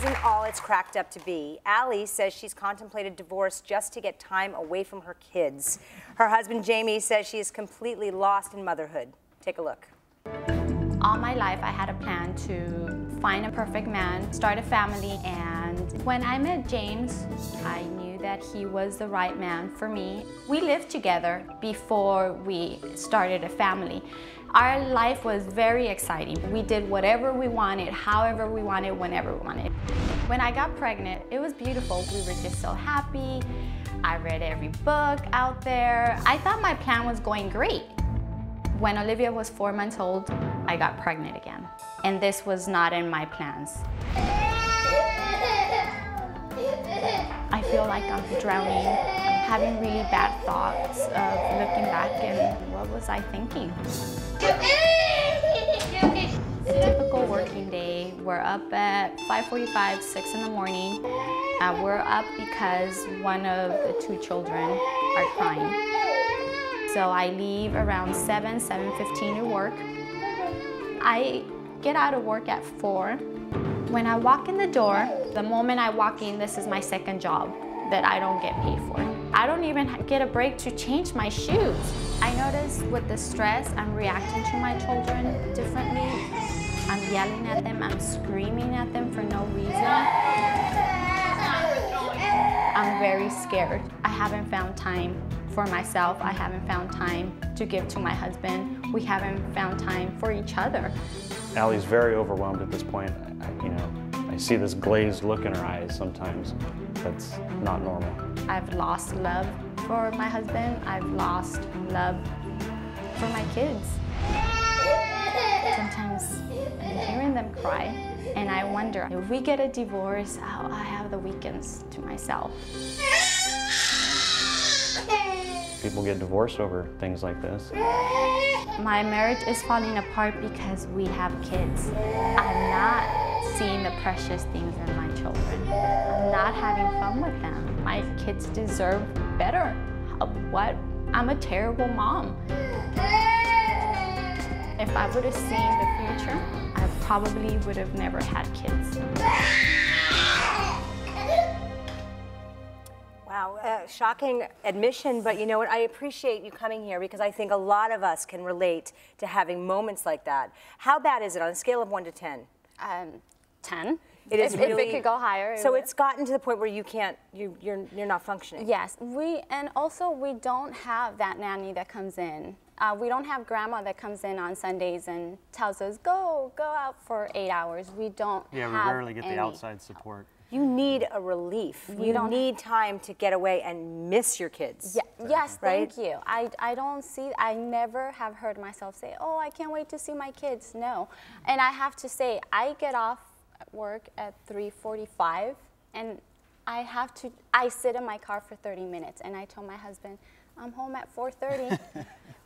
isn't all it's cracked up to be. Allie says she's contemplated divorce just to get time away from her kids. Her husband, Jamie, says she is completely lost in motherhood. Take a look. All my life, I had a plan to find a perfect man, start a family, and when I met James, I knew that he was the right man for me. We lived together before we started a family. Our life was very exciting. We did whatever we wanted, however we wanted, whenever we wanted. When I got pregnant, it was beautiful. We were just so happy. I read every book out there. I thought my plan was going great. When Olivia was 4 months old, I got pregnant again. And this was not in my plans. I feel like I'm drowning. I'm having really bad thoughts of looking back and what was I thinking? A typical working day, we're up at 5:45, 6 in the morning. We're up because one of the two children are crying. So I leave around 7:15 to work. I get out of work at 4. When I walk in the door, the moment I walk in, this is my second job that I don't get paid for. I don't even get a break to change my shoes. I notice with the stress, I'm reacting to my children differently. I'm yelling at them, I'm screaming at them for no reason. I'm very scared. I haven't found time for myself. I haven't found time to give to my husband. We haven't found time for each other. Allie's very overwhelmed at this point. I see this glazed look in her eyes sometimes. That's not normal. I've lost love for my husband. I've lost love for my kids. Sometimes I'm hearing them cry, and I wonder, if we get a divorce, I have the weekends to myself. People get divorced over things like this. My marriage is falling apart because we have kids. I'm not seeing the precious things in my children. I'm not having fun with them. My kids deserve better. What? I'm a terrible mom. If I would have seen the future, I probably would have never had kids. Wow, shocking admission, but you know what? I appreciate you coming here because I think a lot of us can relate to having moments like that. How bad is it on a scale of 1 to 10? 10. It is really, if it could go higher. So it's gotten to the point where you can't, you're not functioning. Yes, and also we don't have that nanny that comes in. We don't have grandma that comes in on Sundays and tells us, go out for 8 hours. We don't have we rarely get the outside support. You need a relief. You need time to get away and miss your kids. Yeah, yes, right? Thank you. I never have heard myself say, oh, I can't wait to see my kids. No. And I have to say, I get off work at 3:45 and I sit in my car for 30 minutes and I told my husband, I'm home at 4:30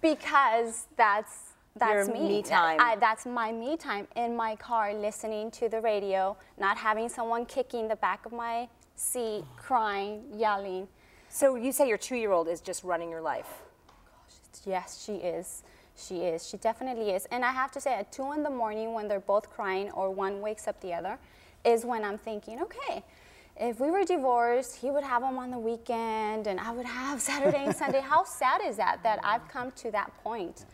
because that's your me. Me time. That's my me time in my car, listening to the radio, not having someone kicking the back of my seat, crying, yelling. So you say your 2-year-old is just running your life? Gosh, yes, she is. She is. She definitely is. And I have to say, at 2 in the morning when they're both crying or one wakes up the other, is when I'm thinking, okay, if we were divorced, he would have them on the weekend and I would have Saturday and Sunday. How sad is that I've come to that point?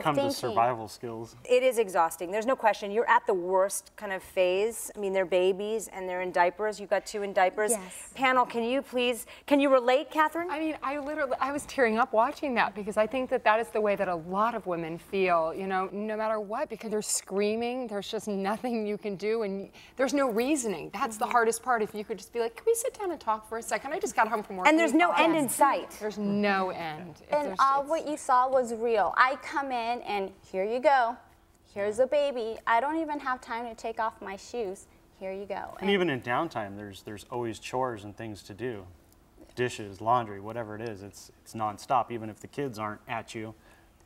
Come to survival skills. It is exhausting. There's no question. You're at the worst kind of phase. I mean, they're babies and they're in diapers. You've got 2 in diapers. Yes. Panel, can you relate, Catherine? I mean, I was tearing up watching that because I think that is the way that a lot of women feel, you know, no matter what, because they're screaming, there's just nothing you can do, and there's no reasoning. That's the hardest part. If you could just be like, can we sit down and talk for a second? I just got home from work. And there's no end in sight. There's no end. And all what you saw was real. I come in and here you go. Here's a baby. I don't even have time to take off my shoes. Here you go. And even in downtime, there's always chores and things to do. Dishes, laundry, whatever it is, it's nonstop. Even if the kids aren't at you,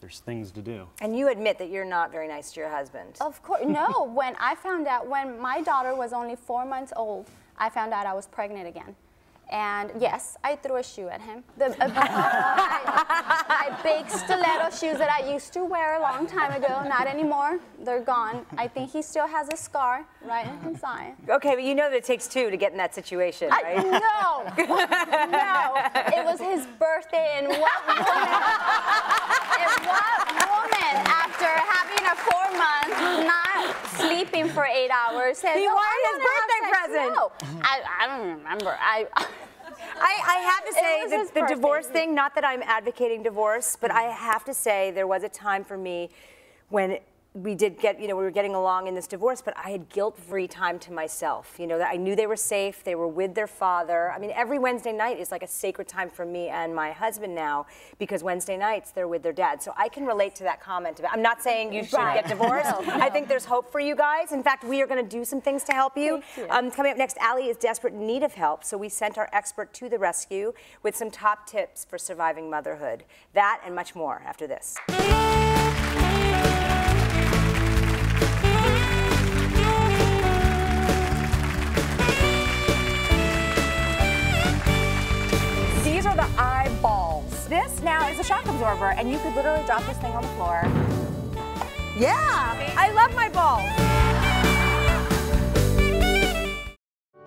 there's things to do. And you admit that you're not very nice to your husband. Of course, no. When I found out, when my daughter was only 4 months old, I found out I was pregnant again. And yes, I threw a shoe at him. My big stiletto shoes that I used to wear a long time ago, not anymore. They're gone. I think he still has a scar right in his eye. Okay, but you know that it takes two to get in that situation, right? No. It was his birthday, and what woman, after having a 4-month, not sleeping for 8 hours, said, He wanted his birthday present. No, I don't remember. I have to say was that his the birthday. divorce thing, not that I'm advocating divorce, but I have to say there was a time for me when we did get, we were getting along in this divorce, but I had guilt-free time to myself. That I knew they were safe, they were with their father. I mean, every Wednesday night is like a sacred time for me and my husband now, because Wednesday nights they're with their dad. So I can relate to that comment. I'm not saying you should get divorced. No. I think there's hope for you guys. In fact, we are going to do some things to help you. Coming up next, Allie is desperate in need of help, so we sent our expert to the rescue with some top tips for surviving motherhood. That and much more after this. These are the eyeballs. This now is a shock absorber, and you could literally drop this thing on the floor. Yeah, I love my balls.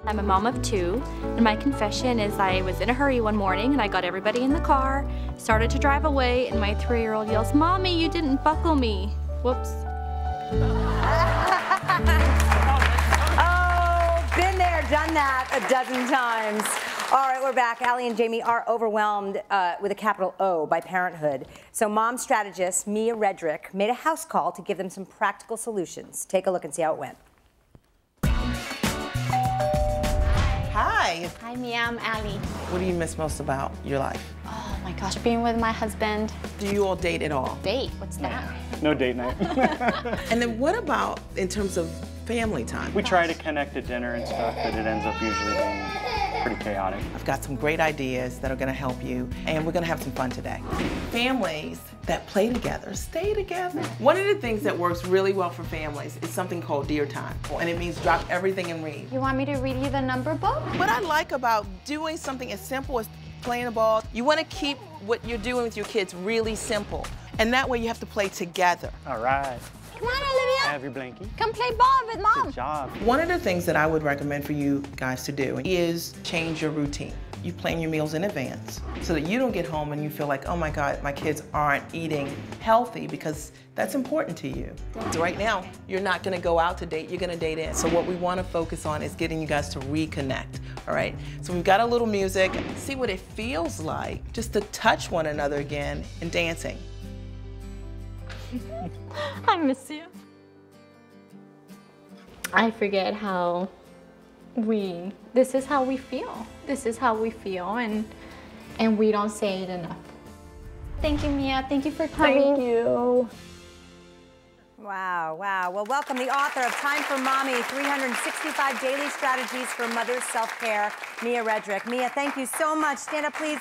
I'm a mom of 2, and my confession is I was in a hurry one morning and I got everybody in the car, started to drive away, and my 3-year-old yells, "Mommy, you didn't buckle me." Whoops. Oh, been there, done that a dozen times. All right, we're back. Allie and Jamie are overwhelmed with a capital O by parenthood. So Mom Strategist Mia Redrick made a house call to give them some practical solutions. Take a look and see how it went. Hi. Hi, Mia, I'm Allie. What do you miss most about your life? Oh my gosh, being with my husband. Do you all date at all? Date? What's that? No date night. And then what about in terms of family time? We try to connect at dinner and stuff, but it ends up usually being pretty chaotic. I've got some great ideas that are going to help you, and we're going to have some fun today. Families that play together, stay together. One of the things that works really well for families is something called Dear Time, and it means drop everything and read. You want me to read you the number book? What I like about doing something as simple as playing a ball, you want to keep what you're doing with your kids really simple, and that way you have to play together. All right. Come on, Olivia. Have your blankie. Come play ball with Mom. Good job. One of the things that I would recommend for you guys to do is change your routine. You plan your meals in advance so that you don't get home and you feel like, oh my God, my kids aren't eating healthy, because that's important to you. So right now, you're not gonna go out to date, you're gonna date in. So what we wanna focus on is getting you guys to reconnect, all right? So we've got a little music, see what it feels like just to touch one another again and dancing. I miss you. I forget how this is how we feel. This is how we feel, and we don't say it enough. Thank you, Mia. Thank you for coming. Thank you. Wow, wow. Well, welcome the author of Time for Mommy, 365 Daily Strategies for Mother's Self-Care, Mia Redrick. Mia, thank you so much. Stand up, please.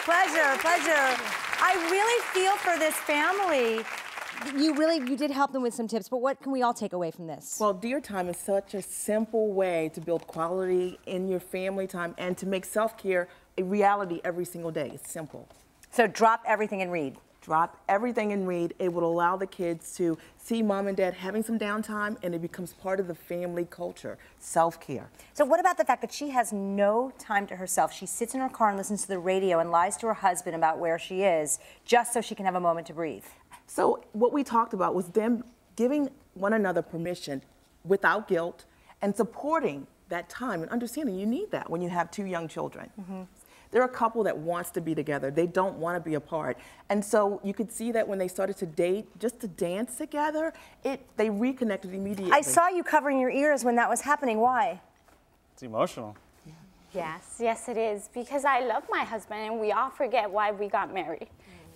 Pleasure, pleasure. I really feel for this family. You did help them with some tips, but what can we all take away from this? Well, Dear Time is such a simple way to build quality in your family time and to make self-care a reality every single day. It's simple. So drop everything and read. Drop everything and read. It will allow the kids to see Mom and Dad having some downtime, and it becomes part of the family culture, self-care. So what about the fact that she has no time to herself? She sits in her car and listens to the radio and lies to her husband about where she is, just so she can have a moment to breathe. So what we talked about was them giving one another permission without guilt and supporting that time and understanding you need that when you have 2 young children. Mm-hmm. They're a couple that wants to be together. They don't want to be apart. And so you could see that when they started to date, just to dance together, they reconnected immediately. I saw you covering your ears when that was happening. Why? It's emotional. Yes, it is. Because I love my husband, and we all forget why we got married.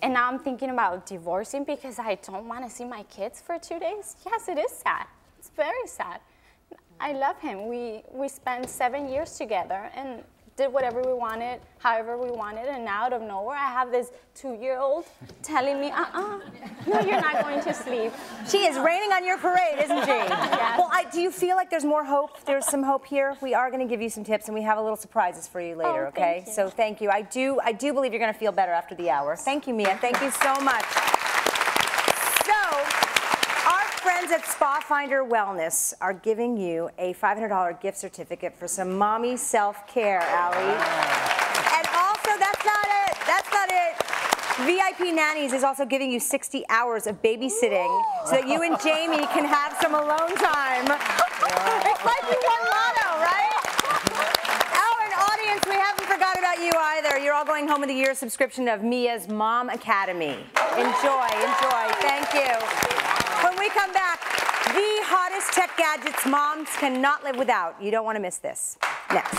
And now I'm thinking about divorcing because I don't want to see my kids for 2 days. Yes, it is sad. It's very sad. I love him. We spent 7 years together, and did whatever we wanted, however we wanted, and now out of nowhere, I have this 2-year-old telling me, no, you're not going to sleep. She is raining on your parade, isn't she? Yes. Well, do you feel like there's more hope? There's some hope here. We are going to give you some tips, and we have a little surprises for you later, okay? Thank you. So thank you. I do believe you're going to feel better after the hour. Thank you, Mia. Thank you so much. So, our friends at Spa Finder Wellness are giving you a $500 gift certificate for some mommy self-care, Allie. And also, that's not it. That's not it. VIP Nannies is also giving you 60 hours of babysitting so that you and Jamie can have some alone time. It's like you won Lotto, right? Oh, and audience, we haven't forgot about you either. You're all going home with a year's subscription of Mia's Mom Academy. Enjoy, enjoy. Thank you. When we come back, the hottest tech gadgets moms cannot live without. You don't want to miss this. Next.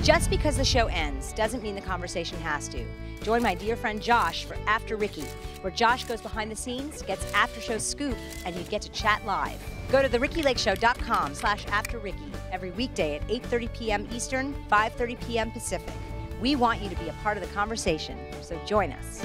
Just because the show ends doesn't mean the conversation has to. Join my dear friend Josh for After Ricki, where Josh goes behind the scenes, gets after-show scoop, and you get to chat live. Go to therickilakeshow.com/AfterRicki every weekday at 8:30 p.m. Eastern, 5:30 p.m. Pacific. We want you to be a part of the conversation, so join us.